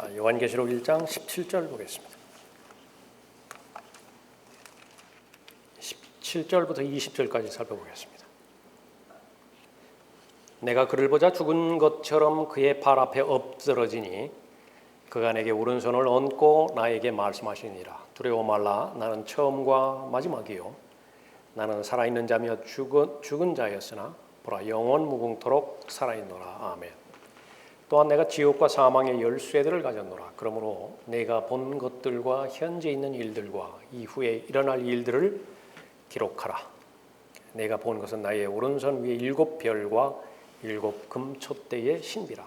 요한계시록 1장 17절 보겠습니다. 17절부터 20절까지 살펴보겠습니다. 내가 그를 보자 죽은 것처럼 그의 발 앞에 엎드러지니 그가 내게 오른손을 얹고 나에게 말씀하시니라. 두려워 말라. 나는 처음과 마지막이요 나는 살아있는 자며 죽은 자였으나 보라 영원 무궁토록 살아있노라. 아멘. 또한 내가 지옥과 사망의 열쇠들을 가졌노라. 그러므로 내가 본 것들과 현재 있는 일들과 이후에 일어날 일들을 기록하라. 내가 본 것은 나의 오른손 위에 7별과 7 금촛대의 신비라.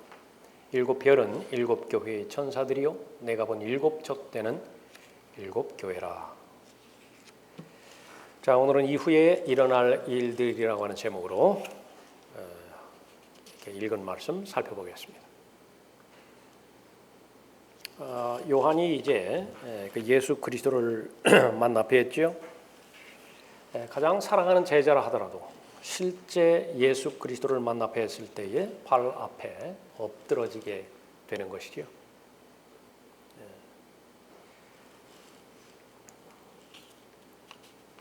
7별은 7 교회의 천사들이요 내가 본 7 촛대는 7 교회라. 자, 오늘은 이후에 일어날 일들이라고 하는 제목으로 이렇게 읽은 말씀 살펴보겠습니다. 요한이 이제 예수 그리스도를 만나 뵀죠. 가장 사랑하는 제자라 하더라도 실제 예수 그리스도를 만나 뵀을 때에 발 앞에 엎드러지게 되는 것이죠.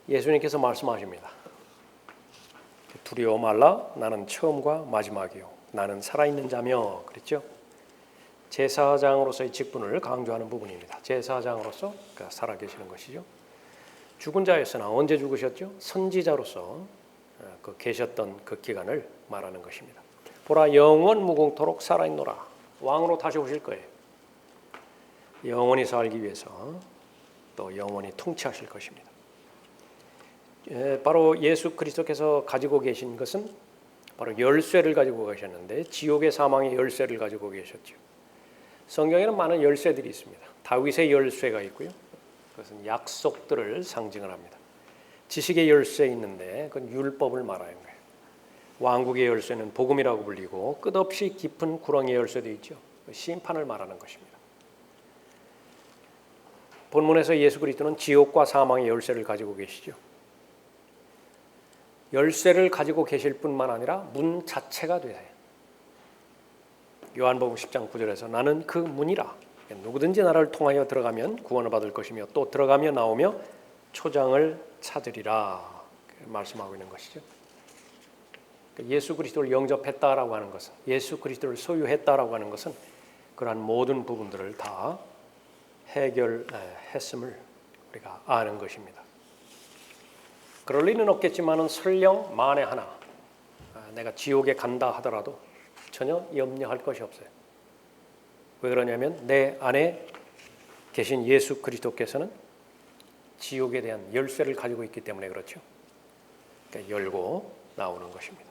예수님께서 말씀하십니다. 두려워 말라. 나는 처음과 마지막이요 나는 살아있는 자며 그랬죠. 제사장으로서의 직분을 강조하는 부분입니다. 제사장으로서 살아계시는 것이죠. 죽은 자였으나 언제 죽으셨죠? 선지자로서 계셨던 그 기간을 말하는 것입니다. 보라 영원 무궁토록 살아있노라. 왕으로 다시 오실 거예요. 영원히 살기 위해서 또 영원히 통치하실 것입니다. 바로 예수 그리스도께서 가지고 계신 것은 바로 열쇠를 가지고 계셨는데 지옥의 사망의 열쇠를 가지고 계셨죠. 성경에는 많은 열쇠들이 있습니다. 다윗의 열쇠가 있고요. 그것은 약속들을 상징을 합니다. 지식의 열쇠 있는데 그건 율법을 말하는 거예요. 왕국의 열쇠는 복음이라고 불리고 끝없이 깊은 구렁이의 열쇠도 있죠. 심판을 말하는 것입니다. 본문에서 예수 그리스도는 지옥과 사망의 열쇠를 가지고 계시죠. 열쇠를 가지고 계실 뿐만 아니라 문 자체가 되세요. 요한복음 10장 9절에서 나는 그 문이라. 누구든지 나를 통하여 들어가면 구원을 받을 것이며 또 들어가며 나오며 초장을 찾으리라 말씀하고 있는 것이죠. 예수 그리스도를 영접했다라고 하는 것은 예수 그리스도를 소유했다라고 하는 것은 그러한 모든 부분들을 다 해결했음을 우리가 아는 것입니다. 그럴 리는 없겠지만은 설령 만에 하나 내가 지옥에 간다 하더라도 전혀 염려할 것이 없어요. 왜 그러냐면 내 안에 계신 예수 그리스도께서는 지옥에 대한 열쇠를 가지고 있기 때문에 그렇죠. 그러니까 열고 나오는 것입니다.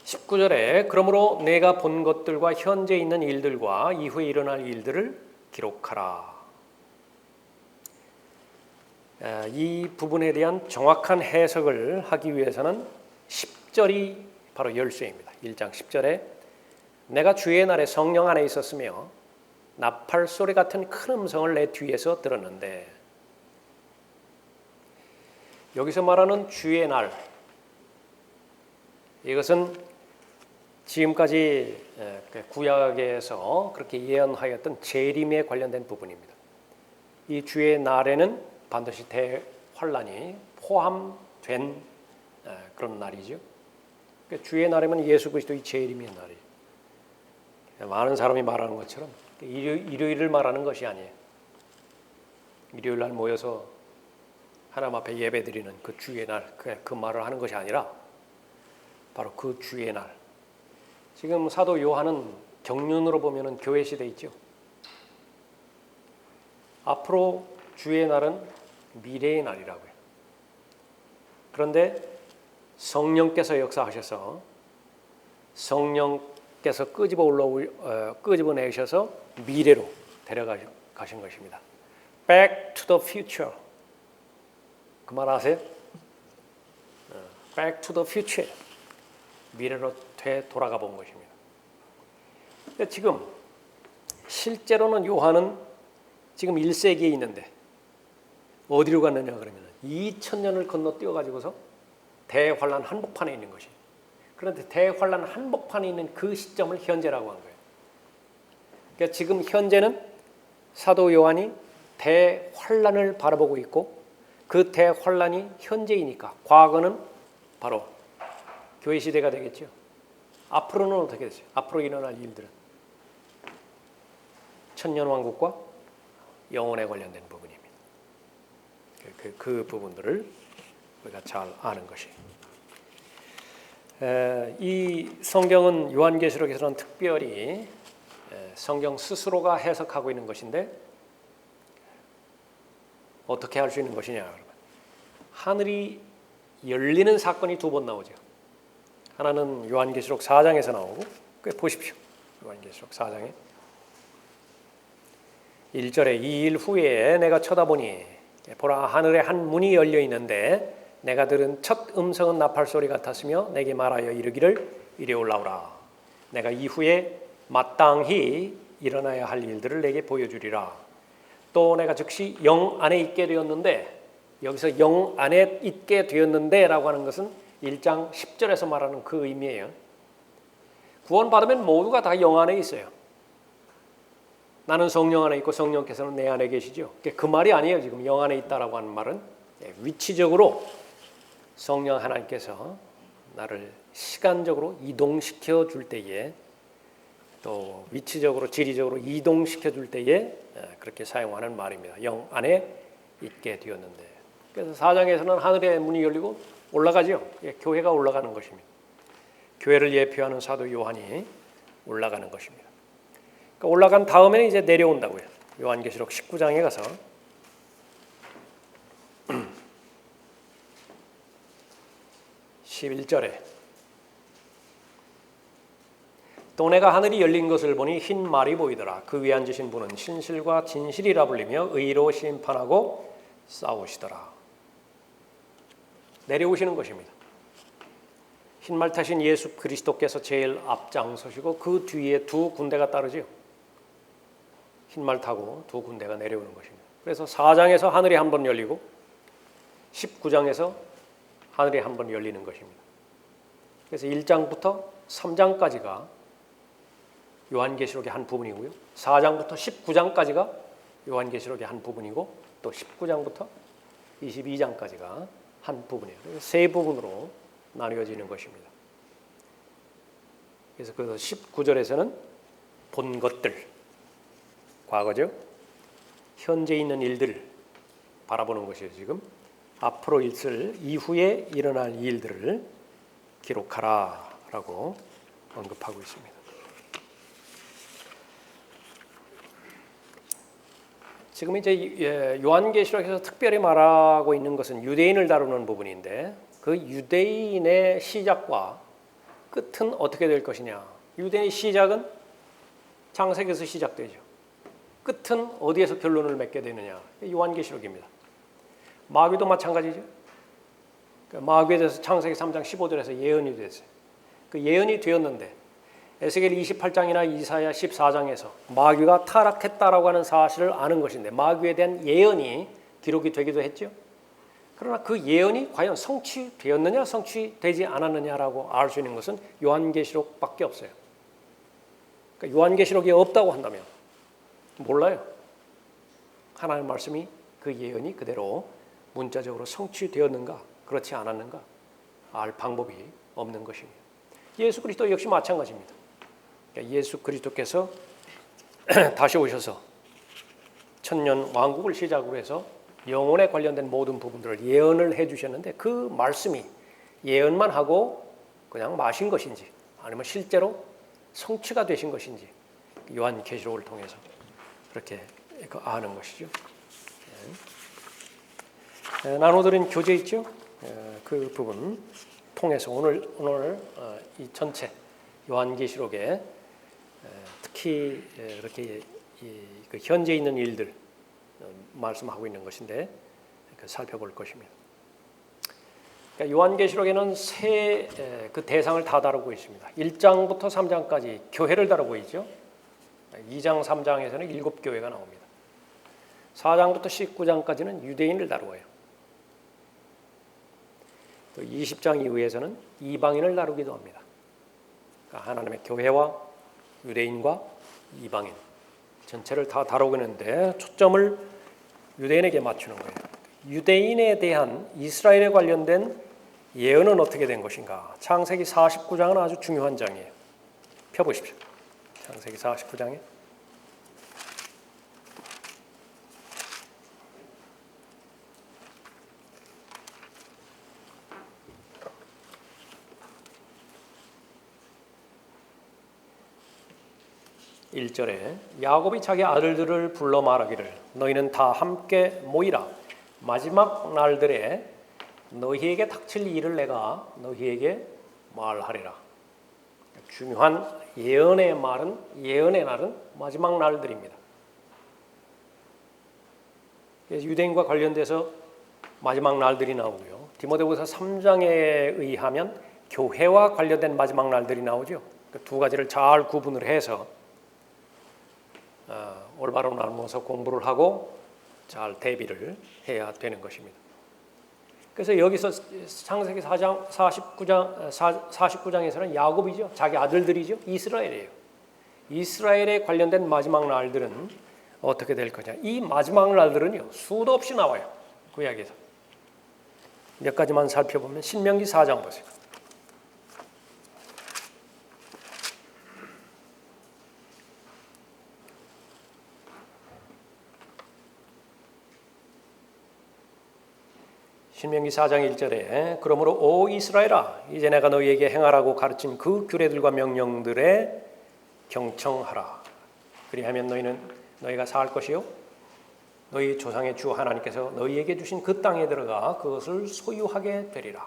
19절에 그러므로 내가 본 것들과 현재 있는 일들과 이후에 일어날 일들을 기록하라. 이 부분에 대한 정확한 해석을 하기 위해서는 10절이 바로 열쇠입니다. 1장 10절에 내가 주의 날에 성령 안에 있었으며 나팔 소리 같은 큰 음성을 내 뒤에서 들었는데 여기서 말하는 주의 날 이것은 지금까지 구약에서 그렇게 예언하였던 재림에 관련된 부분입니다. 이 주의 날에는 반드시 대환란이 포함된 그런 날이죠. 주의 날이면 예수 그리스도의 재림의 날이에요. 많은 사람이 말하는 것처럼 일요일을 말하는 것이 아니에요. 일요일 날 모여서 하나님 앞에 예배드리는 그 주의 날, 그 말을 하는 것이 아니라 바로 그 주의 날. 지금 사도 요한은 경륜으로 보면은 교회 시대 있죠. 앞으로 주의 날은 미래의 날이라고요. 그런데 성령께서 역사하셔서 성령께서 끄집어내셔서 미래로 데려가신 것입니다. Back to the future. 그 말 아세요? Back to the future. 미래로 돌아가 본 것입니다. 근데 지금 실제로는 요한은 지금 1세기에 있는데 어디로 갔느냐 그러면 2000년을 건너뛰어 가지고서 대환란 한복판에 있는 것이. 그런데 대환란 한복판에 있는 그 시점을 현재라고 한 거예요. 그러니까 지금 현재는 사도 요한이 대환란을 바라보고 있고 그 대환란이 현재이니까 과거는 바로 교회 시대가 되겠죠. 앞으로는 어떻게 되죠? 앞으로 일어날 일들은 천년왕국과 영혼에 관련된 부분입니다. 그 부분들을 우리가 잘 아는 것이. 이 성경은 요한계시록에서는 특별히 성경 스스로가 해석하고 있는 것인데 어떻게 할 수 있는 것이냐 그러면 하늘이 열리는 사건이 두 번 나오죠. 하나는 요한계시록 4장에서 나오고 보십시오. 요한계시록 4장에 1절에 이 일 후에 내가 쳐다보니 보라 하늘에 한 문이 열려 있는데 내가 들은 첫 음성은 나팔 소리 같았으며 내게 말하여 이르기를 이리 올라오라. 내가 이후에 마땅히 일어나야 할 일들을 내게 보여주리라. 또 내가 즉시 영 안에 있게 되었는데 여기서 영 안에 있게 되었는데 라고 하는 것은 1장 10절에서 말하는 그 의미예요. 구원받으면 모두가 다 영 안에 있어요. 나는 성령 안에 있고 성령께서는 내 안에 계시죠. 그 말이 아니에요. 지금 영 안에 있다라고 하는 말은 위치적으로 성령 하나님께서 나를 시간적으로 이동시켜 줄 때에 또 위치적으로 지리적으로 이동시켜 줄 때에 그렇게 사용하는 말입니다. 영 안에 있게 되었는데 그래서 4장에서는 하늘의 문이 열리고 올라가죠. 교회가 올라가는 것입니다. 교회를 예표하는 사도 요한이 올라가는 것입니다. 그러니까 올라간 다음에는 이제 내려온다고요. 요한계시록 19장에 가서 11절에 또 내가 하늘이 열린 것을 보니 흰 말이 보이더라. 그 위에 앉으신 분은 신실과 진실이라 불리며 의로 심판하고 싸우시더라. 내려오시는 것입니다. 흰 말 타신 예수 그리스도께서 제일 앞장서시고 그 뒤에 두 군대가 따르지요. 흰 말 타고 두 군대가 내려오는 것입니다. 그래서 4장에서 하늘이 한 번 열리고 19장에서 하늘이 한 번 열리는 것입니다. 그래서 1장부터 3장까지가 요한계시록의 한 부분이고요. 4장부터 19장까지가 요한계시록의 한 부분이고 또 19장부터 22장까지가 한 부분이에요. 세 부분으로 나뉘어지는 것입니다. 그래서 19절에서는 본 것들, 과거죠. 현재 있는 일들을 바라보는 것이에요. 지금 앞으로 있을 이후에 일어날 일들을 기록하라라고 언급하고 있습니다. 지금 이제 요한계시록에서 특별히 말하고 있는 것은 유대인을 다루는 부분인데 그 유대인의 시작과 끝은 어떻게 될 것이냐. 유대인의 시작은 창세기에서 시작되죠. 끝은 어디에서 결론을 맺게 되느냐. 요한계시록입니다. 마귀도 마찬가지죠. 마귀에 대해서 창세기 3장 15절에서 예언이 됐어요. 그 예언이 되었는데 에스겔 28장이나 이사야 14장에서 마귀가 타락했다라고 하는 사실을 아는 것인데 마귀에 대한 예언이 기록이 되기도 했죠. 그러나 그 예언이 과연 성취되었느냐 성취되지 않았느냐라고 알 수 있는 것은 요한계시록밖에 없어요. 그러니까 요한계시록이 없다고 한다면 몰라요. 하나님의 말씀이 그 예언이 그대로 문자적으로 성취되었는가 그렇지 않았는가 알 방법이 없는 것입니다. 예수 그리스도 역시 마찬가지입니다. 예수 그리스도께서 다시 오셔서 천년 왕국을 시작으로 해서 영혼에 관련된 모든 부분들을 예언을 해주셨는데 그 말씀이 예언만 하고 그냥 마신 것인지 아니면 실제로 성취가 되신 것인지 요한계시록을 통해서 그렇게 아는 것이죠. 나눠드린 교재 있죠? 그 부분 통해서 오늘 이 전체 요한계시록에 특히 이렇게 그 현재 있는 일들 말씀하고 있는 것인데 살펴볼 것입니다. 그러니까 요한계시록에는 그 대상을 다 다루고 있습니다. 1장부터 3장까지 교회를 다루고 있죠. 2장, 3장에서는 7교회가 나옵니다. 4장부터 19장까지는 유대인을 다루어요. 또 20장 이후에서는 이방인을 다루기도 합니다. 그러니까 하나님의 교회와 유대인과 이방인 전체를 다 다루고 있는데 초점을 유대인에게 맞추는 거예요. 유대인에 대한 이스라엘에 관련된 예언은 어떻게 된 것인가? 창세기 49장은 아주 중요한 장이에요. 펴보십시오. 창세기 49장에 1절에 야곱이 자기 아들들을 불러 말하기를 너희는 다 함께 모이라. 마지막 날들에 너희에게 닥칠 일을 내가 너희에게 말하리라. 중요한 예언의 날은 마지막 날들입니다. 유대인과 관련돼서 마지막 날들이 나오고요. 디모데후서 3장에 의하면 교회와 관련된 마지막 날들이 나오죠. 두 가지를 잘 구분을 해서 올바로 나누어서 공부를 하고 잘 대비를 해야 되는 것입니다. 그래서 여기서 창세기 4장 49장에서는 야곱이죠. 자기 아들들이죠. 이스라엘이에요. 이스라엘에 관련된 마지막 날들은 어떻게 될 거냐. 이 마지막 날들은요. 수도 없이 나와요. 구약에서. 몇 가지만 살펴보면 신명기 4장 보세요. 신명기 4장 1절에 그러므로 오 이스라엘아 이제 내가 너희에게 행하라고 가르친 그 규례들과 명령들에 경청하라. 그리하면 너희가 살 것이요 너희 조상의 주 하나님께서 너희에게 주신 그 땅에 들어가 그것을 소유하게 되리라.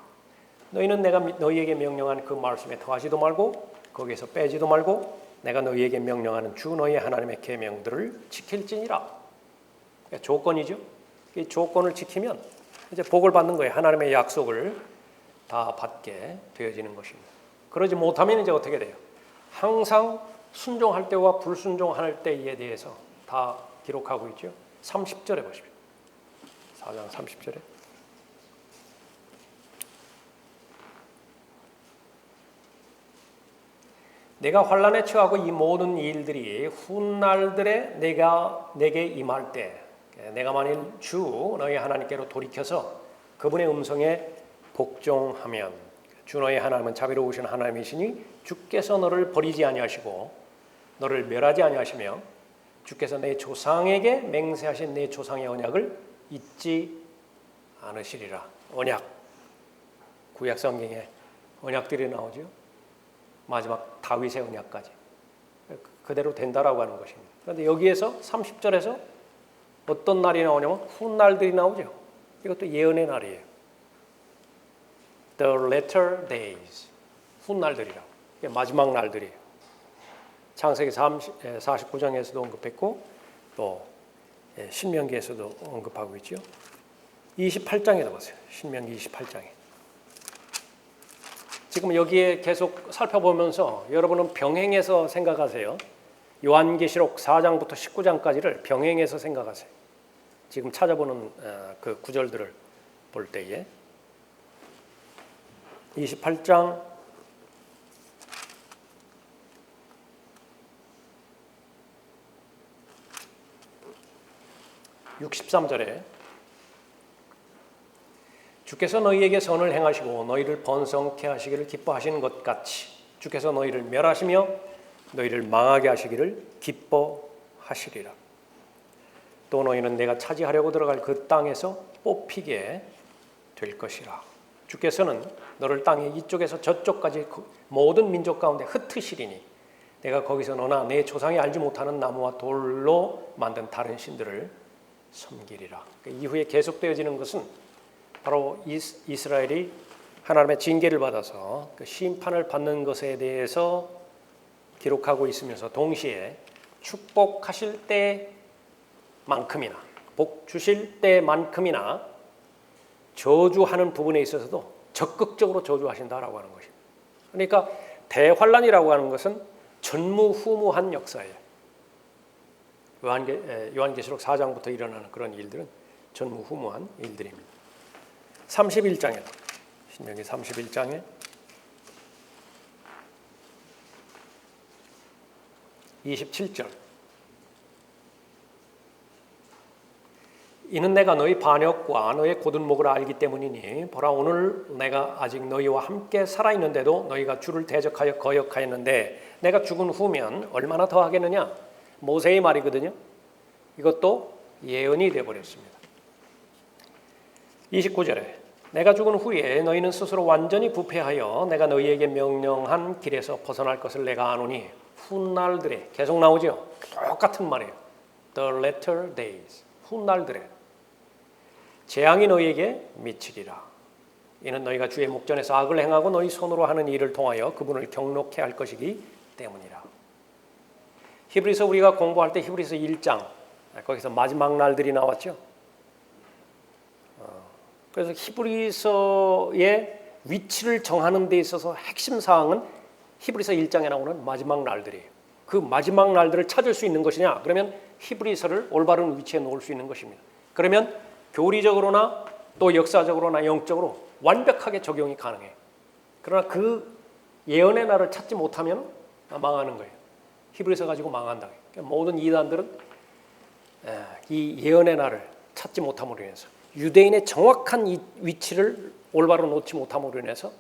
너희는 내가 너희에게 명령한 그 말씀에 더하지도 말고 거기에서 빼지도 말고 내가 너희에게 명령하는 주 너희 하나님의 계명들을 지킬지니라. 그러니까 조건이죠. 이 조건을 지키면 이제 복을 받는 거예요. 하나님의 약속을 다 받게 되어지는 것입니다. 그러지 못하면 이제 어떻게 돼요? 항상 순종할 때와 불순종할 때에 대해서 다 기록하고 있죠. 30절에 보십시오. 4장 30절에 내가 환난에 처하고 이 모든 일들이 훗날들에 내게 임할 때 내가 만일 주 너희 하나님께로 돌이켜서 그분의 음성에 복종하면 주 너희 하나님은 자비로우신 하나님이시니 주께서 너를 버리지 아니하시고 너를 멸하지 아니하시며 주께서 내 조상에게 맹세하신 내 조상의 언약을 잊지 않으시리라. 언약, 구약 성경에 언약들이 나오죠. 마지막 다윗의 언약까지 그대로 된다라고 하는 것입니다. 그런데 여기에서 30절에서 어떤 날이 나오냐면 훗날들이 나오죠. 이것도 예언의 날이에요. The latter days, 훗날들이라고. 마지막 날들이에요. 창세기 49장에서도 언급했고 또 신명기에서도 언급하고 있죠. 28장에도 보세요. 신명기 28장에. 지금 여기에 계속 살펴보면서 여러분은 병행해서 생각하세요. 요한계시록 4장부터 19장까지를 병행해서 생각하세요. 지금 찾아보는 그 구절들을 볼 때에 28장 63절에 주께서 너희에게 선을 행하시고 너희를 번성케 하시기를 기뻐하시는 것 같이 주께서 너희를 멸하시며 너희를 망하게 하시기를 기뻐하시리라. 또 너희는 내가 차지하려고 들어갈 그 땅에서 뽑히게 될 것이라. 주께서는 너를 땅의 이쪽에서 저쪽까지 모든 민족 가운데 흩으시리니 내가 거기서 너나 내 조상이 알지 못하는 나무와 돌로 만든 다른 신들을 섬기리라. 이후에 계속되어지는 것은 바로 이스라엘이 하나님의 징계를 받아서 그 심판을 받는 것에 대해서 기록하고 있으면서 동시에 축복하실 때만큼이나 복 주실 때만큼이나 저주하는 부분에 있어서도 적극적으로 저주하신다라고 하는 것입니다. 그러니까 대환란이라고 하는 것은 전무후무한 역사예요. 요한계시록 4장부터 일어나는 그런 일들은 전무후무한 일들입니다. 31장에 신명기 31장에 27절 이는 내가 너희 반역과 너희 고든목을 알기 때문이니 보라 오늘 내가 아직 너희와 함께 살아있는데도 너희가 주를 대적하여 거역하였는데 내가 죽은 후면 얼마나 더 하겠느냐. 모세의 말이거든요. 이것도 예언이 되어버렸습니다. 29절에 내가 죽은 후에 너희는 스스로 완전히 부패하여 내가 너희에게 명령한 길에서 벗어날 것을 내가 아노니 훗날들에 계속 나오죠. 똑같은 말이에요. The latter days. 훗날들에 재앙이 너희에게 미치리라. 이는 너희가 주의 목전에서 악을 행하고 너희 손으로 하는 일을 통하여 그분을 경록케 할 것이기 때문이라. 히브리서 우리가 공부할 때 히브리서 1장 거기서 마지막 날들이 나왔죠. 그래서 히브리서의 위치를 정하는 데 있어서 핵심 사항은 히브리서 1장에 나오는 마지막 날들이에요. 그 마지막 날들을 찾을 수 있는 것이냐? 그러면 히브리서를 올바른 위치에 놓을 수 있는 것입니다. 그러면 교리적으로나 또 역사적으로나 영적으로 완벽하게 적용이 가능해요. 그러나 그 예언의 날을 찾지 못하면 망하는 거예요. 히브리서 가지고 망한다. 그러니까 모든 이단들은 이 예언의 날을 찾지 못함으로 인해서 유대인의 정확한 위치를 올바로 놓지 못함으로 인해서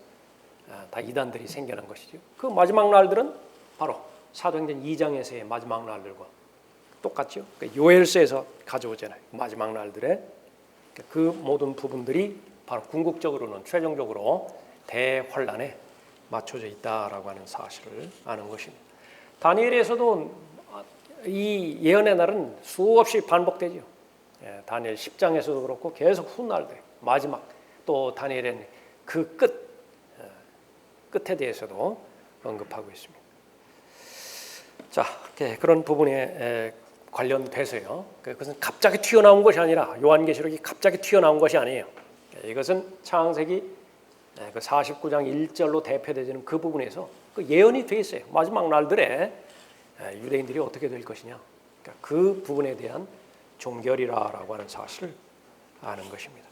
다 이단들이 생겨난 것이죠. 그 마지막 날들은 바로 사도행전 2장에서의 마지막 날들과 똑같죠. 그러니까 요엘서에서 가져오잖아요. 마지막 날들에 그 모든 부분들이 바로 궁극적으로는 최종적으로 대환란에 맞춰져 있다라고 하는 사실을 아는 것입니다. 다니엘에서도 이 예언의 날은 수없이 반복되죠. 다니엘 10장에서도 그렇고 계속 훗날들 마지막 또 다니엘은 그 끝에 대해서도 언급하고 있습니다. 자, 그런 부분에 관련돼서요. 그것은 갑자기 튀어나온 것이 아니라 요한계시록이 갑자기 튀어나온 것이 아니에요. 이것은 창세기 그 49장 1절로 대표되는 그 부분에서 그 예언이 돼 있어요. 마지막 날들에 유대인들이 어떻게 될 것이냐. 그러니까 그 부분에 대한 종결이라고 하는 사실을 아는 것입니다.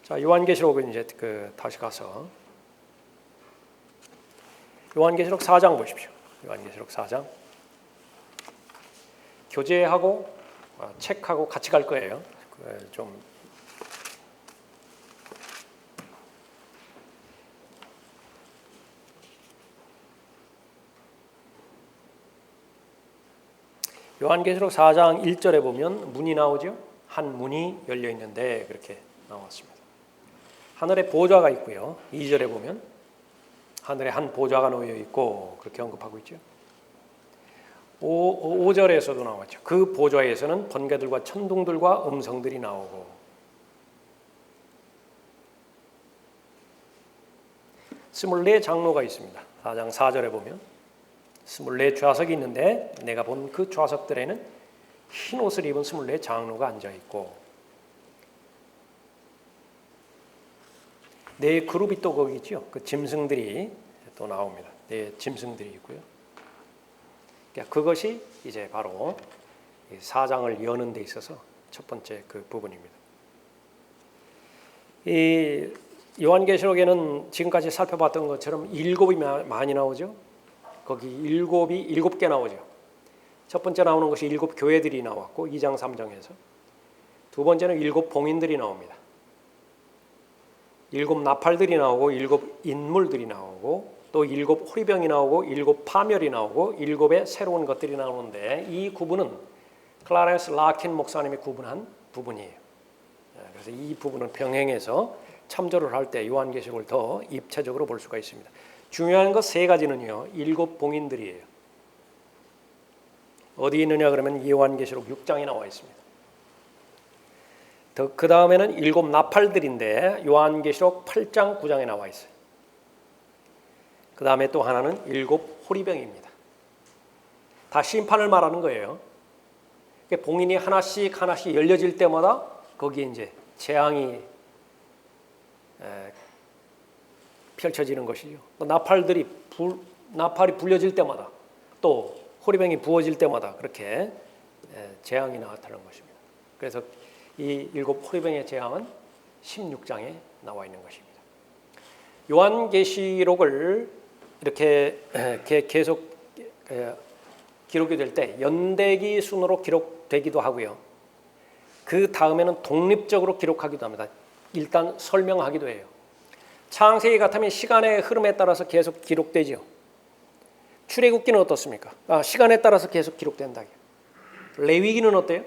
자, 요한계시록은 이제 다시 가서 요한계시록 4장 보십시오. 요한계시록 4장. 교재하고 책하고 같이 갈 거예요. 좀 요한계시록 4장 1절에 보면 문이 나오죠. 한 문이 열려 있는데 그렇게 나왔습니다. 하늘에 보좌가 있고요. 2절에 보면 하늘에 한 보좌가 놓여 있고 그렇게 언급하고 있죠. 5절에서도 나왔죠. 그 보좌에서는 번개들과 천둥들과 음성들이 나오고 24 장로가 있습니다. 4장 4절에 보면 24 좌석이 있는데 내가 본 그 좌석들에는 흰 옷을 입은 24 장로가 앉아 있고 네 그룹이 또 거기 있죠. 그 짐승들이 또 나옵니다. 네 짐승들이 있고요. 그러니까 그것이 이제 바로 4장을 여는 데 있어서 첫 번째 그 부분입니다. 이 요한계시록에는 지금까지 살펴봤던 것처럼 7이 많이 나오죠. 거기 7개 나오죠. 첫 번째 나오는 것이 7 교회들이 나왔고 2장 3장에서 두 번째는 7 봉인들이 나옵니다. 7 나팔들이 나오고 7 인물들이 나오고 또 7 호리병이 나오고 7 파멸이 나오고 7의 새로운 것들이 나오는데 이 구분은 클라렌스 라킨 목사님이 구분한 부분이에요. 그래서 이 부분은 병행해서 참조를 할 때 요한계시록을 더 입체적으로 볼 수가 있습니다. 중요한 것 세 가지는요. 7 봉인들이에요. 어디 있느냐 그러면 요한계시록 6장에 나와 있습니다. 그 다음에는 7 나팔들인데 요한계시록 8장 9장에 나와 있어요. 그 다음에 또 하나는 7 호리병입니다. 다 심판을 말하는 거예요. 봉인이 하나씩 열려질 때마다 거기에 이제 재앙이 펼쳐지는 것이죠. 나팔이 불려질 때마다 또 호리병이 부어질 때마다 그렇게 재앙이 나타나는 것입니다. 그래서 이 7 호리병의 재앙은 16장에 나와 있는 것입니다. 요한계시록을 이렇게 계속 기록이 될 때 연대기 순으로 기록되기도 하고요. 그 다음에는 독립적으로 기록하기도 합니다. 일단 설명하기도 해요. 창세기 같으면 시간의 흐름에 따라서 계속 기록되죠. 출애굽기는 어떻습니까? 시간에 따라서 계속 기록된다. 레위기는 어때요?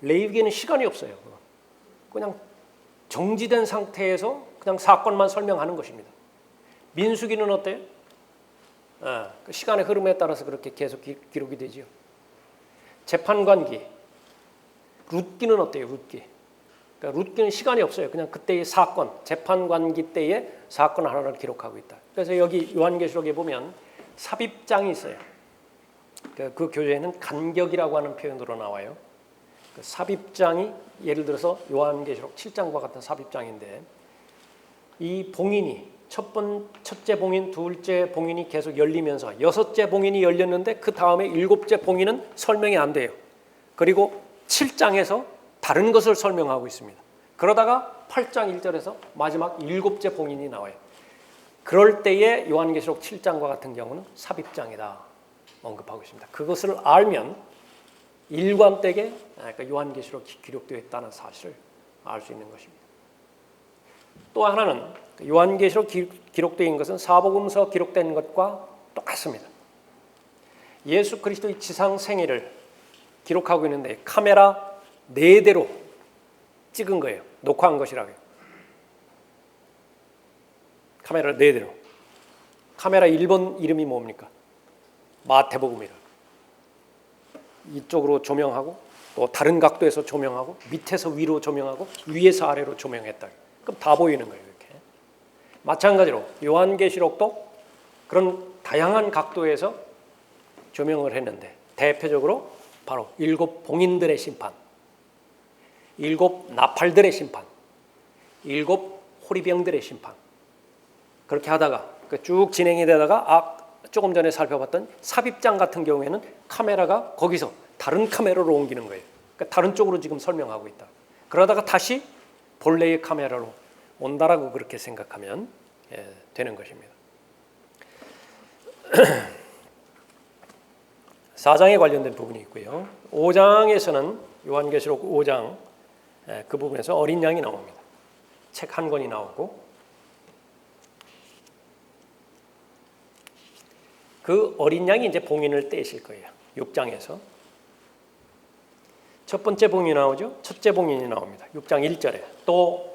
레위기는 시간이 없어요. 그냥 정지된 상태에서 그냥 사건만 설명하는 것입니다. 민수기는 어때요? 그 시간의 흐름에 따라서 그렇게 계속 기록이 되죠. 재판관기, 룻기는 어때요? 룻기. 그러니까 룻기는 시간이 없어요. 그냥 그때의 사건, 재판관기 때의 사건 하나를 기록하고 있다. 그래서 여기 요한계시록에 보면 삽입장이 있어요. 그 교재에는 간격이라고 하는 표현으로 나와요. 그 삽입장이 예를 들어서 요한계시록 7장과 같은 삽입장인데 이 봉인이 첫째 봉인, 둘째 봉인이 계속 열리면서 여섯째 봉인이 열렸는데 그 다음에 일곱째 봉인은 설명이 안 돼요. 그리고 7장에서 다른 것을 설명하고 있습니다. 그러다가 8장 1절에서 마지막 일곱째 봉인이 나와요. 그럴 때에 요한계시록 7장과 같은 경우는 삽입장이다 언급하고 있습니다. 그것을 알면 일관되게 요한계시록이 기록되어 있다는 사실을 알 수 있는 것입니다. 또 하나는 요한계시록 기록되어 것은 사복음서 기록된 것과 똑같습니다. 예수 그리스도의 지상 생애를 기록하고 있는데 카메라 4대로 찍은 거예요. 녹화한 것이라고요. 카메라 4대로. 카메라 1번 이름이 뭡니까? 마태복음이라. 이쪽으로 조명하고 또 다른 각도에서 조명하고 밑에서 위로 조명하고 위에서 아래로 조명했다. 그럼 다 보이는 거예요. 이렇게. 마찬가지로 요한계시록도 그런 다양한 각도에서 조명을 했는데 대표적으로 바로 7 봉인들의 심판, 7 나팔들의 심판, 7 호리병들의 심판. 그렇게 하다가 쭉 진행이 되다가 조금 전에 살펴봤던 삽입장 같은 경우에는 카메라가 거기서 다른 카메라로 옮기는 거예요. 그러니까 다른 쪽으로 지금 설명하고 있다. 그러다가 다시 본래의 카메라로 온다라고 그렇게 생각하면 되는 것입니다. 4장에 관련된 부분이 있고요. 5장에서는 요한계시록 5장 그 부분에서 어린 양이 나옵니다. 책 한 권이 나오고 그 어린 양이 이제 봉인을 떼실 거예요. 6장에서 첫 번째 봉인이 나오죠. 첫째 봉인이 나옵니다. 6장 1절에 또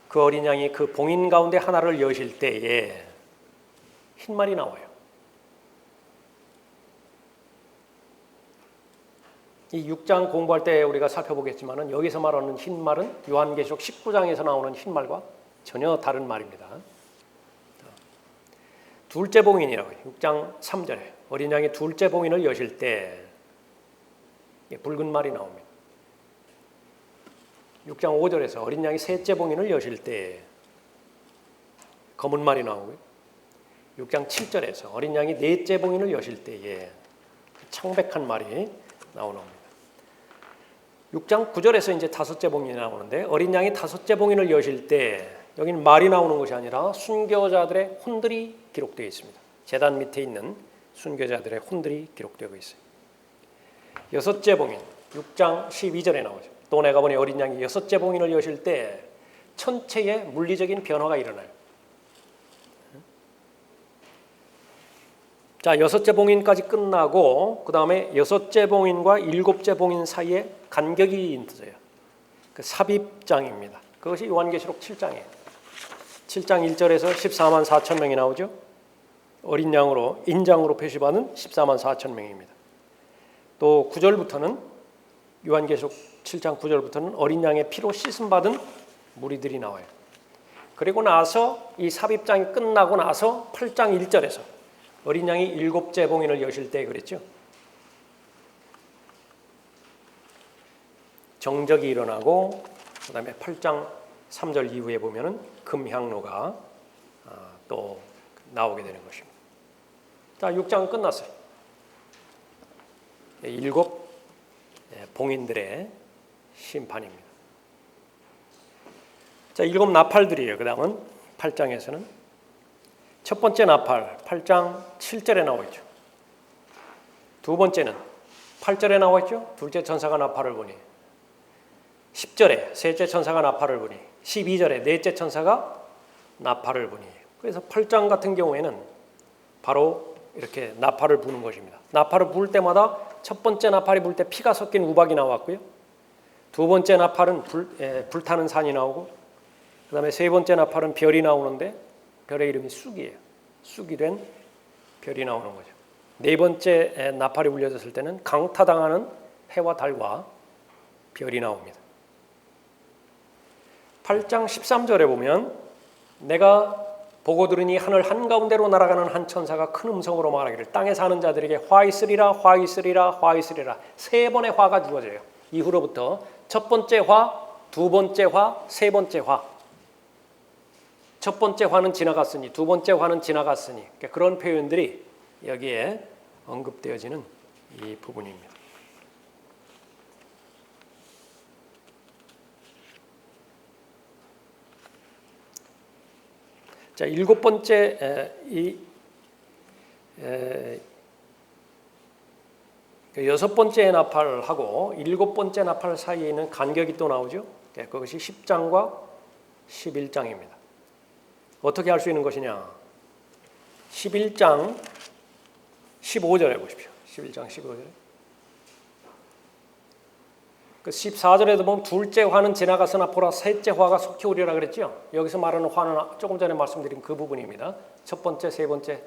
그 어린 양이 그 봉인 가운데 하나를 여실 때에 흰말이 나와요. 이 6장 공부할 때 우리가 살펴보겠지만은 여기서 말하는 흰말은 요한계시록 19장에서 나오는 흰말과 전혀 다른 말입니다. 둘째 봉인이라고 해요. 6장 3절에 어린 양이 둘째 봉인을 여실 때 붉은 말이 나옵니다. 6장 5절에서 어린 양이 셋째 봉인을 여실 때 검은 말이 나오고요. 6장 7절에서 어린 양이 넷째 봉인을 여실 때에 창백한 말이 나옵니다. 6장 9절에서 이제 다섯째 봉인이 나오는데 어린 양이 다섯째 봉인을 여실 때 여기는 말이 나오는 것이 아니라 순교자들의 혼들이 기록되어 있습니다. 제단 밑에 있는 순교자들의 혼들이 기록되고 있어요. 여섯째 봉인 6장 12절에 나오죠. 또 내가 보니 어린 양이 여섯째 봉인을 여실 때 천체의 물리적인 변화가 일어나요. 자, 여섯째 봉인까지 끝나고 그 다음에 여섯째 봉인과 일곱째 봉인 사이에 간격이 있어요. 그 삽입장입니다. 그것이 요한계시록 7장이에요. 7장 1절에서 14만 4천 명이 나오죠. 어린 양으로 인장으로 표시받은 14만 4천 명입니다. 또 9절부터는 요한계시록 7장 9절부터는 어린 양의 피로 씻음받은 무리들이 나와요. 그리고 나서 이 삽입장이 끝나고 나서 8장 1절에서 어린 양이 일곱째 봉인을 여실 때 그랬죠. 정적이 일어나고 그 다음에 8장 3절 이후에 보면은 금향로가 또 나오게 되는 것입니다. 자, 6장은 끝났어요. 7 봉인들의 심판입니다. 자, 7 나팔들이에요. 그 다음은 8장에서는 첫 번째 나팔 8장 7절에 나와 있죠. 두 번째는 8절에 나와 있죠. 둘째 천사가 나팔을 보니 10절에 셋째 천사가 나팔을 부니 12절에 넷째 천사가 나팔을 부니 그래서 8장 같은 경우에는 바로 이렇게 나팔을 부는 것입니다. 나팔을 불 때마다 첫 번째 나팔이 불 때 피가 섞인 우박이 나왔고요. 두 번째 나팔은 불타는 산이 나오고 그 다음에 세 번째 나팔은 별이 나오는데 별의 이름이 쑥이에요. 쑥이 된 별이 나오는 거죠. 네 번째 나팔이 울려졌을 때는 강타당하는 해와 달과 별이 나옵니다. 8장 13절에 보면 내가 보고 들으니 하늘 한가운데로 날아가는 한 천사가 큰 음성으로 말하기를 땅에 사는 자들에게 화 있으리라 화 있으리라 화 있으리라 세 번의 화가 주어져요. 이후로부터 첫 번째 화, 두 번째 화, 세 번째 화. 첫 번째 화는 지나갔으니 두 번째 화는 지나갔으니 그런 표현들이 여기에 언급되어지는 이 부분입니다. 자, 일곱 번째 여섯 번째 나팔하고 일곱 번째 나팔 사이에 있는 간격이 또 나오죠. 그것이 10장과 11장입니다. 어떻게 할 수 있는 것이냐? 11장 15절에 보십시오. 11장 15절에. 그 14절에도 보면 둘째 화는 지나갔으나 보라 셋째 화가 속히 오리라 그랬죠. 여기서 말하는 화는 조금 전에 말씀드린 그 부분입니다. 첫 번째, 세 번째,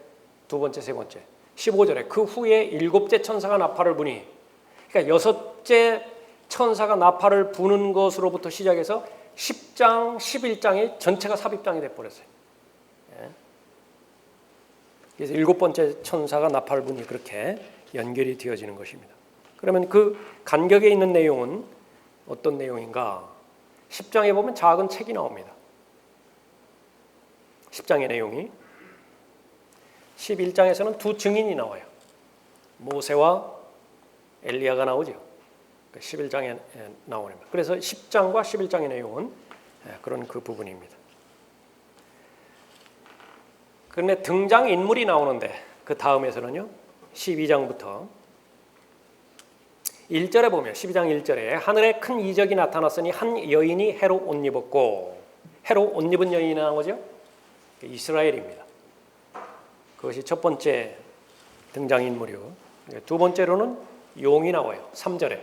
두 번째, 세 번째. 15절에 그 후에 일곱째 천사가 나팔을 부니 그러니까 여섯째 천사가 나팔을 부는 것으로부터 시작해서 10장, 11장이 전체가 삽입장이 돼버렸어요. 그래서 일곱 번째 천사가 나팔을 부니 그렇게 연결이 되어지는 것입니다. 그러면 그 간격에 있는 내용은 어떤 내용인가? 10장에 보면 작은 책이 나옵니다. 10장의 내용이 11장에서는 두 증인이 나와요. 모세와 엘리야가 나오죠. 11장에 나오는. 그래서 10장과 11장의 내용은 그런 그 부분입니다. 그런데 등장인물이 나오는데 그 다음에서는요. 12장부터 1절에 보면 12장 1절에 하늘에 큰 이적이 나타났으니 한 여인이 해로 옷 입었고 해로 옷 입은 여인이 나오죠. 이스라엘입니다. 그것이 첫 번째 등장인물이고 두 번째로는 용이 나와요. 3절에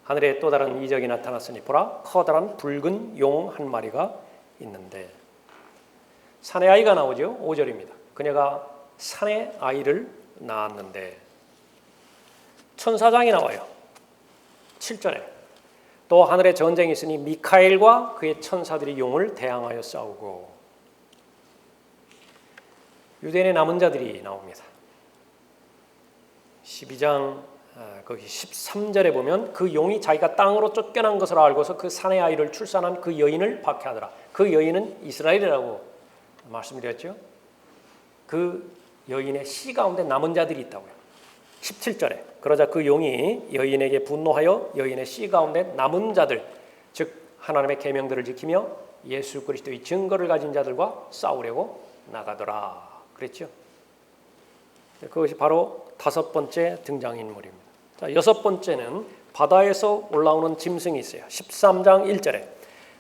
하늘에 또 다른 이적이 나타났으니 보라 커다란 붉은 용 한 마리가 있는데 산의 아이가 나오죠. 5절입니다. 그녀가 산의 아이를 낳았는데 천사장이 나와요. 7절에 또 하늘에 전쟁이 있으니 미카엘과 그의 천사들이 용을 대항하여 싸우고 유대인의 남은 자들이 나옵니다. 12장 거기 13절에 보면 그 용이 자기가 땅으로 쫓겨난 것을 알고서 그 산의 아이를 출산한 그 여인을 박해하더라. 그 여인은 이스라엘이라고 말씀드렸죠. 그 여인의 씨 가운데 남은 자들이 있다고요. 17절에 그러자 그 용이 여인에게 분노하여 여인의 씨 가운데 남은 자들 즉 하나님의 계명들을 지키며 예수 그리스도의 증거를 가진 자들과 싸우려고 나가더라 그랬죠. 그것이 바로 다섯 번째 등장인물입니다. 자, 여섯 번째는 바다에서 올라오는 짐승이 있어요. 13장 1절에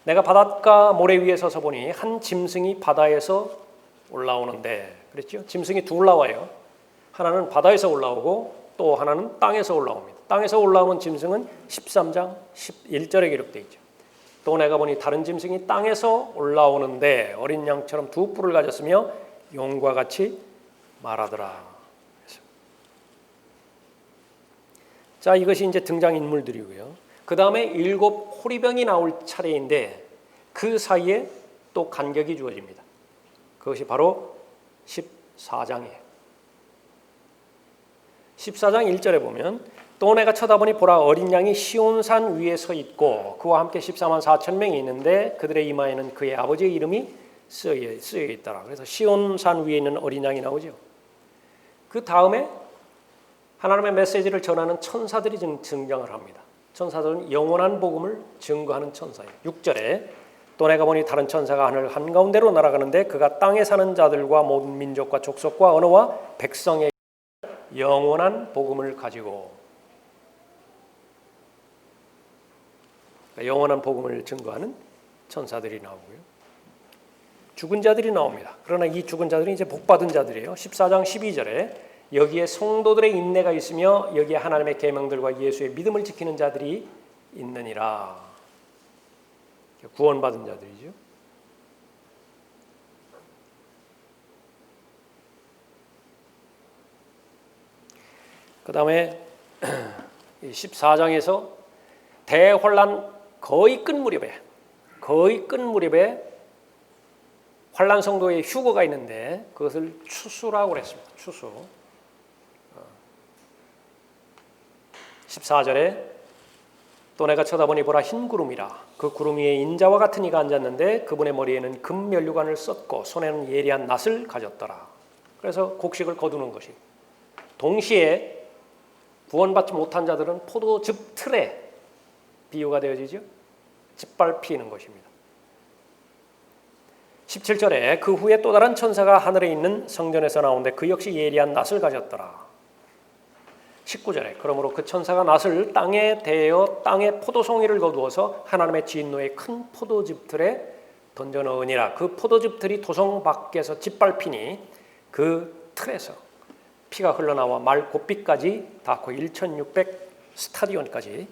내가 바닷가 모래 위에 서서 보니 한 짐승이 바다에서 올라오는데 그랬죠. 짐승이 둘 나와요. 하나는 바다에서 올라오고 또 하나는 땅에서 올라옵니다. 땅에서 올라오는 짐승은 13장 11절에 기록되어 있죠. 또 내가 보니 다른 짐승이 땅에서 올라오는데 어린 양처럼 두 뿔을 가졌으며 용과 같이 말하더라. 자, 이것이 이제 등장인물들이고요. 그 다음에 일곱 호리병이 나올 차례인데 그 사이에 또 간격이 주어집니다. 그것이 바로 14장이에요. 14장 1절에 보면 또 내가 쳐다보니 보라 어린 양이 시온산 위에 서 있고 그와 함께 14만 4천 명이 있는데 그들의 이마에는 그의 아버지의 이름이 쓰여 있더라. 그래서 시온산 위에 있는 어린 양이 나오죠. 그 다음에 하나님의 메시지를 전하는 천사들이 등장을 합니다. 천사들은 영원한 복음을 증거하는 천사예요. 6절에 또 내가 보니 다른 천사가 하늘 한가운데로 날아가는데 그가 땅에 사는 자들과 모든 민족과 족속과 언어와 백성에게 영원한 복음을 가지고 영원한 복음을 증거하는 천사들이 나오고요. 죽은 자들이 나옵니다. 그러나 이 죽은 자들이 이제 복받은 자들이에요. 14장 12절에 여기에 성도들의 인내가 있으며 여기에 하나님의 계명들과 예수의 믿음을 지키는 자들이 있느니라. 구원받은 자들이죠. 그 다음에 14장에서 대환란 거의 끝 무렵에 환란 성도의 휴거가 있는데 그것을 추수라고 그랬습니다. 추수. 14절에 또 내가 쳐다보니 보라 흰 구름이라. 그 구름 위에 인자와 같은 이가 앉았는데 그분의 머리에는 금 면류관을 썼고 손에는 예리한 낫을 가졌더라. 그래서 곡식을 거두는 것이. 동시에 구원받지 못한 자들은 포도즙 틀에 비유가 되어지죠. 짓밟히는 것입니다. 17절에 그 후에 또 다른 천사가 하늘에 있는 성전에서 나오는데 그 역시 예리한 낫을 가졌더라. 19절에 그러므로 그 천사가 낫을 땅에 대어 땅에 포도송이를 거두어서 하나님의 진노의 큰 포도즙 틀에 던져 넣으니라. 그 포도즙 틀이 도성 밖에서 짓밟히니 그 틀에서 피가 흘러나와 말 곱비까지 닿고 1600 스타디온까지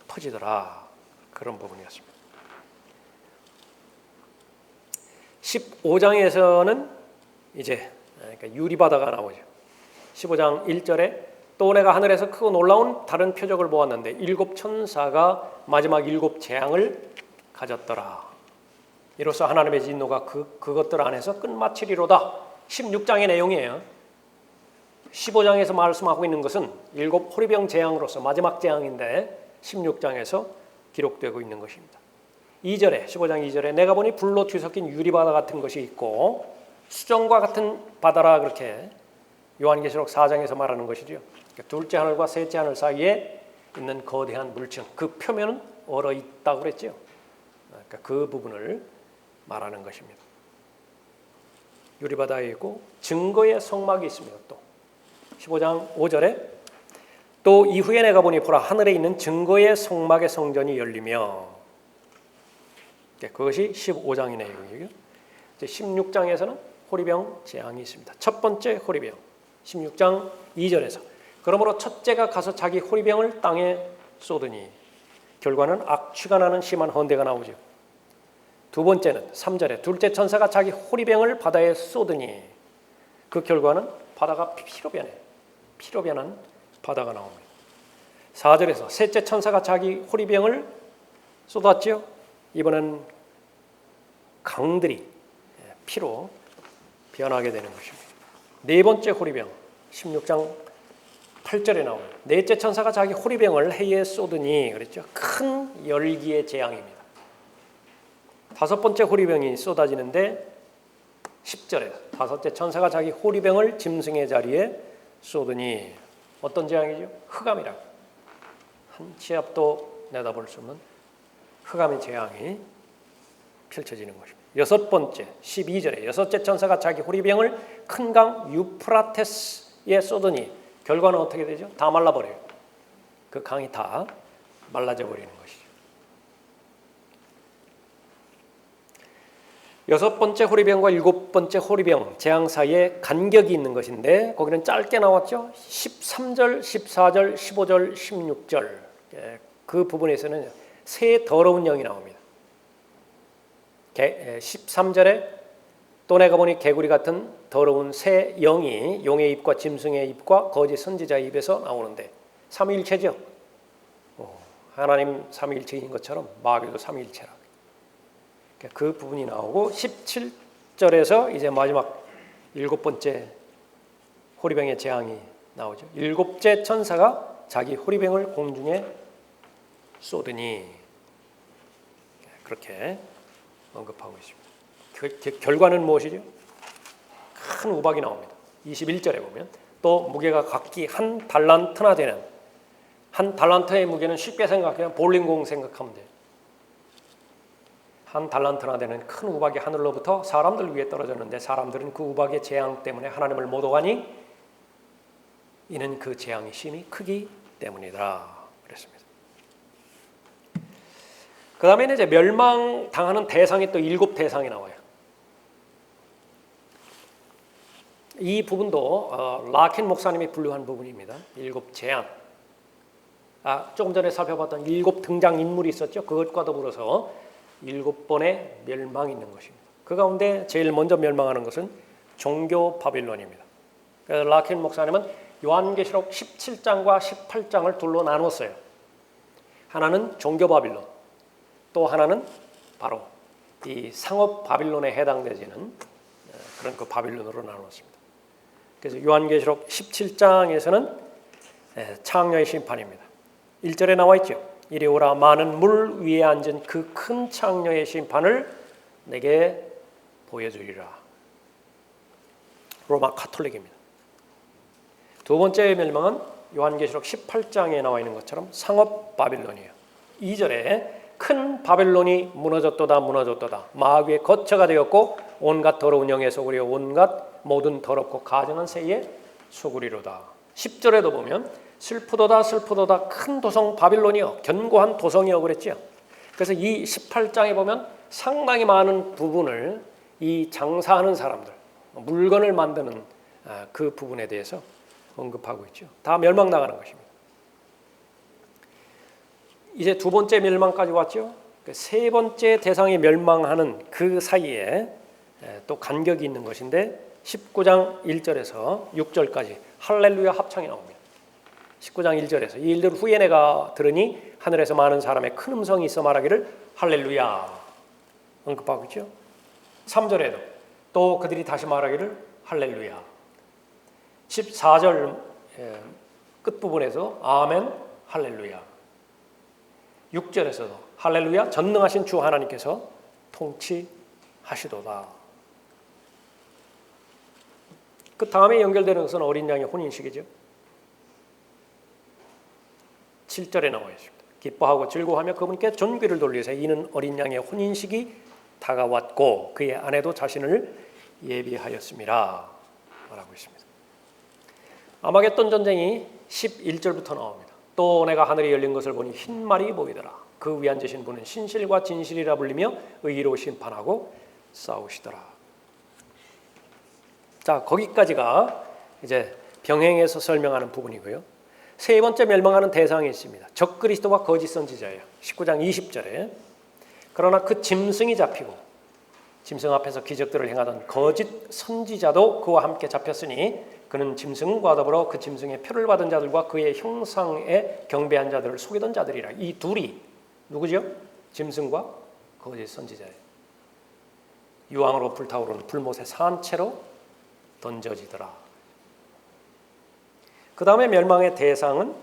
퍼지더라. 그런 부분이었습니다. 15장에서는 이제 유리바다가 나오죠. 15장 1절에 또 내가 하늘에서 크고 놀라운 다른 표적을 보았는데 7 천사가 마지막 7 재앙을 가졌더라. 이로써 하나님의 진노가 그것들 안에서 끝마치리로다. 16장의 내용이에요. 15장에서 말씀하고 있는 것은 7 호리병 재앙으로서 마지막 재앙인데 16장에서 기록되고 있는 것입니다. 2절에 15장 2절에 내가 보니 불로 뒤섞인 유리바다 같은 것이 있고 수정과 같은 바다라 그렇게 요한계시록 4장에서 말하는 것이죠. 둘째 하늘과 셋째 하늘 사이에 있는 거대한 물층, 그 표면은 얼어 있다고 그랬죠. 그러니까 그 부분을 말하는 것입니다. 유리바다에 있고 증거의 성막이 있습니다. 또 15장 5절에 또 이후에 내가 보니 보라 하늘에 있는 증거의 성막의 성전이 열리며, 그것이 15장의 내용이고요. 16장에서는 호리병 재앙이 있습니다. 첫 번째 호리병 16장 2절에서 그러므로 첫째가 가서 자기 호리병을 땅에 쏟으니 결과는 악취가 나는 심한 헌대가 나오죠. 두 번째는 3절에 둘째 천사가 자기 호리병을 바다에 쏟으니 그 결과는 바다가 피로 변한 바다가 나옵니다. 4절에서 셋째 천사가 자기 호리병을 쏟았죠. 이번엔 강들이 피로 변하게 되는 것입니다. 네 번째 호리병 16장 8절에 나옵니다. 넷째 천사가 자기 호리병을 해에 쏟으니 그랬죠. 큰 열기의 재앙입니다. 다섯 번째 호리병이 쏟아지는데 10절에 다섯째 천사가 자기 호리병을 짐승의 자리에 쏟으니 어떤 재앙이죠? 흑암이라. 한 치 앞도 내다볼 수 없는 흑암의 재앙이 펼쳐지는 것입니다. 여섯 번째 12절에 여섯째 천사가 자기 호리병을 큰 강 유프라테스에 쏟으니 결과는 어떻게 되죠? 다 말라버려요. 그 강이 다 말라져 버리는 것이죠. 여섯 번째 호리병과 일곱 번째 호리병 재앙 사이에 간격이 있는 것인데 거기는 짧게 나왔죠. 13절, 14절, 15절, 16절 그 부분에서는 새 더러운 영이 나옵니다. 13절에 또 내가 보니 개구리 같은 더러운 새 영이 용의 입과 짐승의 입과 거짓 선지자의 입에서 나오는데 삼위일체죠. 하나님 삼위일체인 것처럼 마귀도 삼위일체라. 그 부분이 나오고 17절에서 이제 마지막 일곱 번째 호리병의 재앙이 나오죠. 일곱째 천사가 자기 호리병을 공중에 쏟으니 그렇게 언급하고 있습니다. 그 결과는 무엇이죠? 큰 우박이 나옵니다. 21절에 보면 또 무게가 각기 한 달란트나 되는, 한 달란트의 무게는 쉽게 생각하면 볼링공 생각하면 돼요. 한 달란트나 되는 큰 우박이 하늘로부터 사람들 위에 떨어졌는데 사람들은 그 우박의 재앙 때문에 하나님을 못 오가니 이는 그 재앙이 심히 크기 때문이다 그랬습니다. 그 다음에는 이제 멸망당하는 대상이 또 7대상이 나와요. 이 부분도 라켄 목사님이 분류한 부분입니다. 7재앙. 조금 전에 살펴봤던 7 등장인물이 있었죠. 그것과 더불어서 7번의 멸망이 있는 것입니다. 그 가운데 제일 먼저 멸망하는 것은 종교 바빌론입니다. 그래서 라켄 목사님은 요한계시록 17장과 18장을 둘로 나눴어요. 하나는 종교 바빌론, 또 하나는 바로 이 상업 바빌론에 해당되지는 그런 그 바빌론으로 나눴습니다. 그래서 요한계시록 17장에서는 창녀의 심판입니다. 1절에 나와 있죠. 이리 오라, 많은 물 위에 앉은 그 큰 창녀의 심판을 내게 보여주리라. 로마 카톨릭입니다. 두 번째 멸망은 요한계시록 18장에 나와 있는 것처럼 상업 바빌론이에요. 2절에 큰 바벨론이 무너졌도다 무너졌도다. 마귀의 거처가 되었고 온갖 더러운 영의 소굴이요 온갖 모든 더럽고 가증한 새의 소굴이로다. 10절에도 보면 슬프도다 슬프도다 큰 도성 바빌론이여 견고한 도성이여 그랬죠. 그래서 이 18장에 보면 상당히 많은 부분을 이 장사하는 사람들, 물건을 만드는 그 부분에 대해서 언급하고 있죠. 다 멸망당하는 것입니다. 이제 두 번째 멸망까지 왔죠. 세 번째 대상이 멸망하는 그 사이에 또 간격이 있는 것인데 19장 1절에서 6절까지 할렐루야 합창이 나옵니다. 19장 1절에서 이 일들 후에 내가 들으니 하늘에서 많은 사람의 큰 음성이 있어 말하기를 할렐루야 언급하고 있죠. 3절에도 또 그들이 다시 말하기를 할렐루야. 14절 끝부분에서 아멘 할렐루야. 6절에서도 할렐루야 전능하신 주 하나님께서 통치하시도다. 그 다음에 연결되는 것은 어린 양의 혼인식이죠. 7절에 나와 있습니다. 기뻐하고 즐거워하며 그분께 존귀를 돌리세 이는 어린 양의 혼인식이 다가왔고 그의 아내도 자신을 예비하였습니다. 말하고 있습니다. 아마겟돈 전쟁이 11절부터 나옵니다. 또 내가 하늘이 열린 것을 보니 흰 말이 보이더라. 그 위에 앉으신 분은 신실과 진실이라 불리며 의로 심판하고 싸우시더라. 자, 거기까지가 이제 병행해서 설명하는 부분이고요. 세 번째 멸망하는 대상이 있습니다. 적그리스도와 거짓 선지자예요. 19장 20절에 그러나 그 짐승이 잡히고 짐승 앞에서 기적들을 행하던 거짓 선지자도 그와 함께 잡혔으니 그는 짐승과 더불어 그 짐승의 표를 받은 자들과 그의 형상에 경배한 자들을 속이던 자들이라. 이 둘이 누구죠? 짐승과 거짓 선지자예요. 유황으로 불타오르는 불못의 산채로 던져지더라. 그 다음에 멸망의 대상은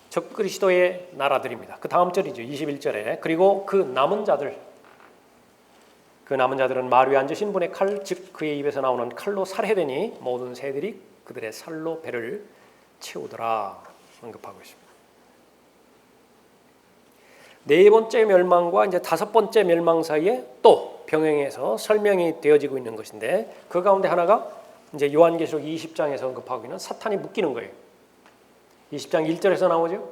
적그리스도의 나라들입니다. 그 다음 절이죠. 21절에 그리고 그 남은 자들, 그 남은 자들은 말 위에 앉으신 분의 칼, 즉 그의 입에서 나오는 칼로 살해되니 모든 새들이 그들의 살로 배를 채우더라 언급하고 있습니다. 네 번째 멸망과 이제 다섯 번째 멸망 사이에 또 병행해서 설명이 되어지고 있는 것인데 그 가운데 하나가 이제 요한계시록 20장에서 언급하고 있는 사탄이 묶이는 거예요. 20장 1절에서 나오죠.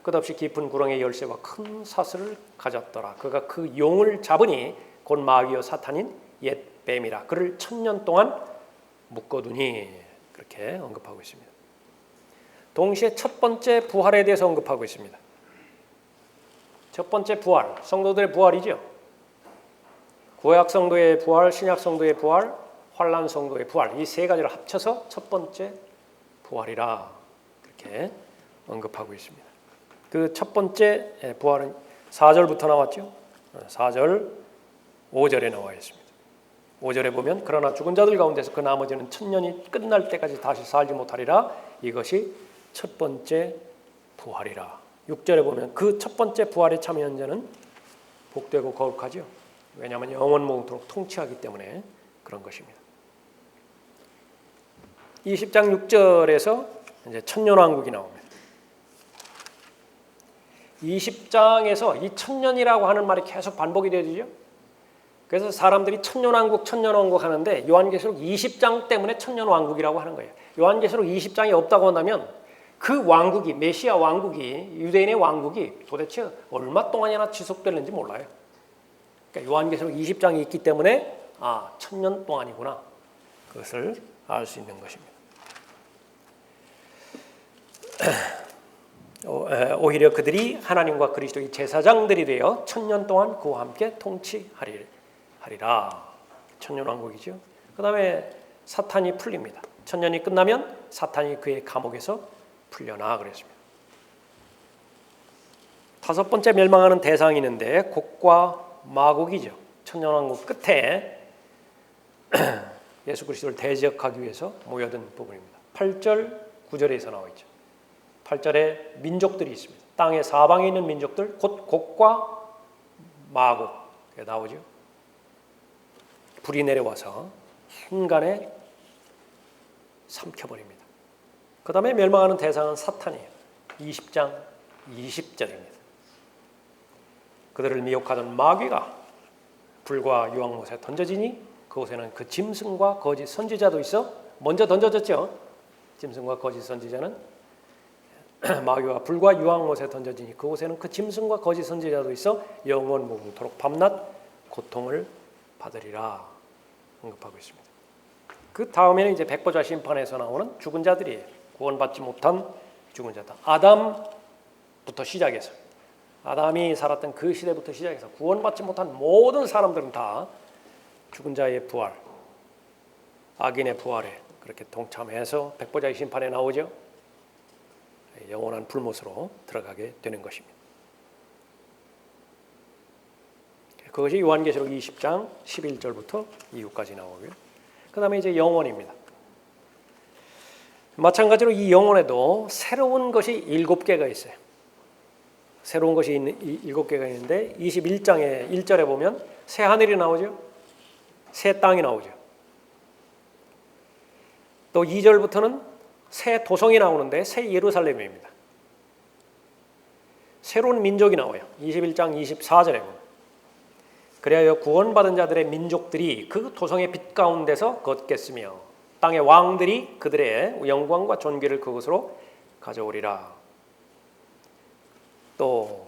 끝없이 깊은 구렁의 열쇠와 큰 사슬을 가졌더라. 그가 그 용을 잡으니 곧 마귀여 사탄인 옛 뱀이라. 그를 1000년 동안 묶어두니 그렇게 언급하고 있습니다. 동시에 첫 번째 부활에 대해서 언급하고 있습니다. 첫 번째 부활, 성도들의 부활이죠. 구약 성도의 부활, 신약 성도의 부활, 환난 성도의 부활, 이 세 가지를 합쳐서 첫 번째 부활이라 그렇게 언급하고 있습니다. 그 첫 번째 부활은 4절부터 나왔죠. 4절, 5절에 나와 있습니다. 5절에 보면 그러나 죽은 자들 가운데서 그 나머지는 1000년이 끝날 때까지 다시 살지 못하리라. 이것이 첫 번째 부활이라. 6절에 보면 그 첫 번째 부활에 참여한 자는 복되고 거룩하죠. 왜냐하면 영원 무궁토록 통치하기 때문에 그런 것입니다. 20장 6절에서 이제 천년왕국이 나옵니다. 20장에서 이 천년이라고 하는 말이 계속 반복이 되죠. 그래서 사람들이 천년왕국 하는데 요한계시록 20장 때문에 천년왕국이라고 하는 거예요. 요한계시록 20장이 없다고 한다면 그 왕국이, 메시아 왕국이, 유대인의 왕국이 도대체 얼마 동안이나 지속되는지 몰라요. 그러니까 요한계시록 20장이 있기 때문에 1000년 동안이구나, 그것을 알 수 있는 것입니다. 오히려 그들이 하나님과 그리스도의 제사장들이 되어 1000년 동안 그와 함께 통치하리라. 1000년 왕국이죠. 그 다음에 사탄이 풀립니다. 1000년이 끝나면 사탄이 그의 감옥에서 풀려나 그랬습니다. 다섯 번째 멸망하는 대상이 있는데 곡과 마곡이죠. 1000년 왕국 끝에 예수 그리스도를 대적하기 위해서 모여든 부분입니다. 8절, 9절에서 나와 있죠. 8절에 민족들이 있습니다. 땅의 사방에 있는 민족들, 곧 곡과 마곡 나오죠. 불이 내려와서 순간에 삼켜버립니다. 그 다음에 멸망하는 대상은 사탄이에요. 20장 20절입니다. 그들을 미혹하던 마귀가 불과 유황못에 던져지니 그곳에는 그 짐승과 거짓 선지자도 있어. 먼저 던져졌죠. 짐승과 거짓 선지자는 마귀가 불과 유황못에 던져지니 그곳에는 그 짐승과 거짓 선지자도 있어 영원 무궁토록 밤낮 고통을 받으리라 언급하고 있습니다. 그 다음에는 이제 백보자 심판에서 나오는 죽은 자들이에요. 구원받지 못한 죽은 자다. 아담부터 시작해서, 아담이 살았던 그 시대부터 시작해서 구원받지 못한 모든 사람들은 다 죽은 자의 부활, 악인의 부활에 그렇게 동참해서 백보자의 심판에 나오죠. 영원한 불못으로 들어가게 되는 것입니다. 그것이 요한계시록 20장 11절부터 이후까지 나오고요. 그 다음에 이제 영원입니다. 마찬가지로 이 영혼에도 새로운 것이 7개가 있어요. 새로운 것이 7개가 있는데 21장의 1절에 보면 새 하늘이 나오죠. 새 땅이 나오죠. 또 2절부터는 새 도성이 나오는데 새 예루살렘입니다. 새로운 민족이 나와요. 21장 24절에 보면. 그리하여 구원받은 자들의 민족들이 그 도성의 빛 가운데서 걷겠으며 땅의 왕들이 그들의 영광과 존귀를 그것으로 가져오리라. 또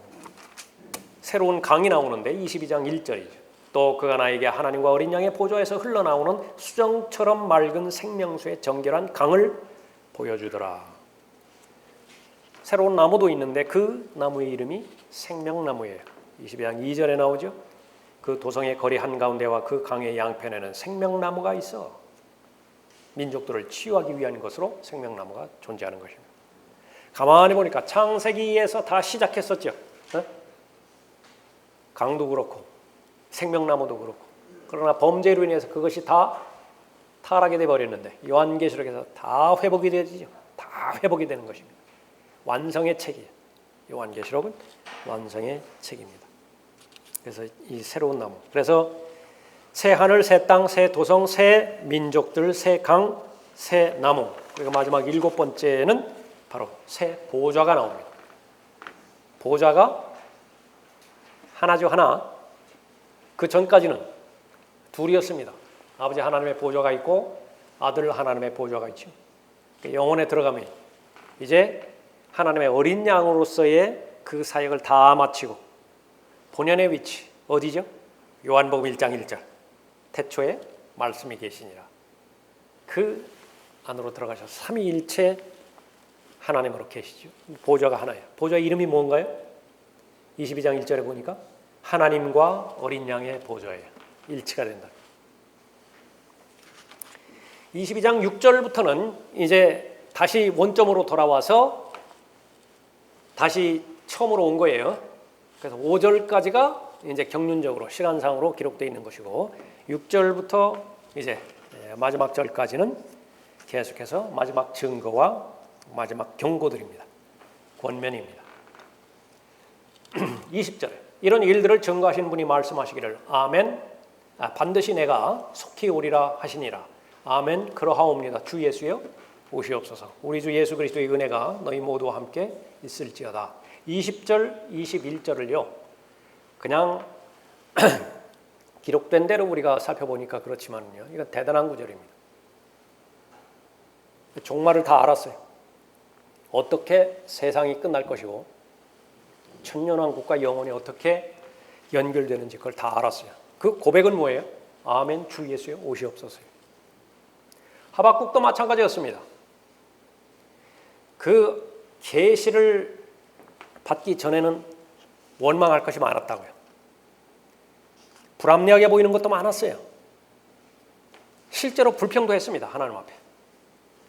새로운 강이 나오는데 22장 1절이죠. 또 그가 나에게 하나님과 어린 양의 보좌에서 흘러나오는 수정처럼 맑은 생명수의 정결한 강을 보여주더라. 새로운 나무도 있는데 그 나무의 이름이 생명나무예요. 22장 2절에 나오죠. 그 도성의 거리 한가운데와 그 강의 양편에는 생명나무가 있어 민족들을 치유하기 위한 것으로 생명나무가 존재하는 것입니다. 가만히 보니까 창세기에서 다 시작했었죠. 강도 그렇고 생명나무도 그렇고. 그러나 범죄로 인해서 그것이 다 타락이 되어버렸는데 요한계시록에서 다 회복이 되죠. 다 회복이 되는 것입니다. 완성의 책이에요. 요한계시록은 완성의 책입니다. 그래서 이 새로운 나무. 그래서 새 하늘, 새 땅, 새 도성, 새 민족들, 새 강, 새 나무. 그리고 마지막 7번째는 바로 새 보좌가 나옵니다. 보좌가 하나죠, 하나. 그 전까지는 둘이었습니다. 아버지 하나님의 보좌가 있고 아들 하나님의 보좌가 있죠. 영혼에 들어가면 이제 하나님의 어린 양으로서의 그 사역을 다 마치고 본연의 위치 어디죠? 요한복음 1장 1절 태초에 말씀이 계시니라. 그 안으로 들어가셔서 삼위일체 하나님으로 계시죠. 보좌가 하나예요. 보좌 이름이 뭔가요? 22장 1절에 보니까 하나님과 어린 양의 보좌예요. 일치가 된다. 22장 6절부터는 이제 다시 원점으로 돌아와서 다시 처음으로 온 거예요. 그래서 5절까지가 이제 경륜적으로 시간상으로 기록되어 있는 것이고 6절부터 이제 마지막 절까지는 계속해서 마지막 증거와 마지막 경고들입니다. 권면입니다. 20절에 이런 일들을 증거하신 분이 말씀하시기를 아멘. 반드시 내가 속히 오리라 하시니라. 아멘. 그러하옵니다. 주 예수여 오시옵소서. 우리 주 예수 그리스도의 은혜가 너희 모두와 함께 있을지어다. 20절, 21절을요. 그냥 기록된 대로 우리가 살펴보니까 그렇지만요. 이건 대단한 구절입니다. 종말을 다 알았어요. 어떻게 세상이 끝날 것이고 천년왕국과 영원히 어떻게 연결되는지 그걸 다 알았어요. 그 고백은 뭐예요? 아멘 주 예수여 오시옵소서요. 하박국도 마찬가지였습니다. 그 계시를 받기 전에는 원망할 것이 많았다고요. 불합리하게 보이는 것도 많았어요. 실제로 불평도 했습니다. 하나님 앞에.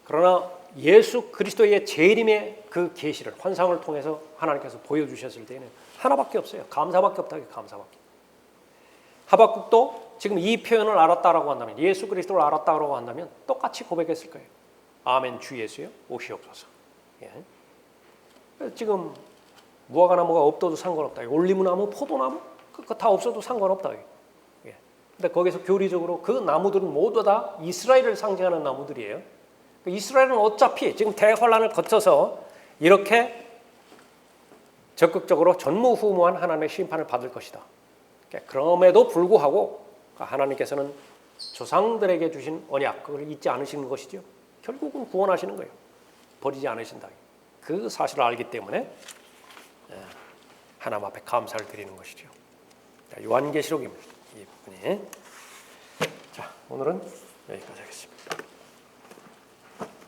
그러나 예수 그리스도의 재림의 그 계시를 환상을 통해서 하나님께서 보여주셨을 때는 하나밖에 없어요. 감사밖에 없다고요. 감사밖에. 하박국도 지금 이 표현을 알았다라고 한다면, 예수 그리스도를 알았다라고 한다면 똑같이 고백했을 거예요. 아멘 주 예수여 오시옵소서. 예. 지금 무화과나무가 없어도 상관없다. 올리브나무, 포도나무 그거 다 없어도 상관없다. 예. 근데 거기서 교리적으로 그 나무들은 모두 다 이스라엘을 상징하는 나무들이에요. 이스라엘은 어차피 지금 대환란을 거쳐서 이렇게 적극적으로 전무후무한 하나님의 심판을 받을 것이다. 그럼에도 불구하고 하나님께서는 조상들에게 주신 언약 그걸 잊지 않으시는 것이죠. 결국은 구원하시는 거예요. 버리지 않으신다. 그 사실을 알기 때문에 하나님 앞에 감사를 드리는 것이죠. 요한계시록입니다. 이 부분이. 자, 오늘은 여기까지 하겠습니다.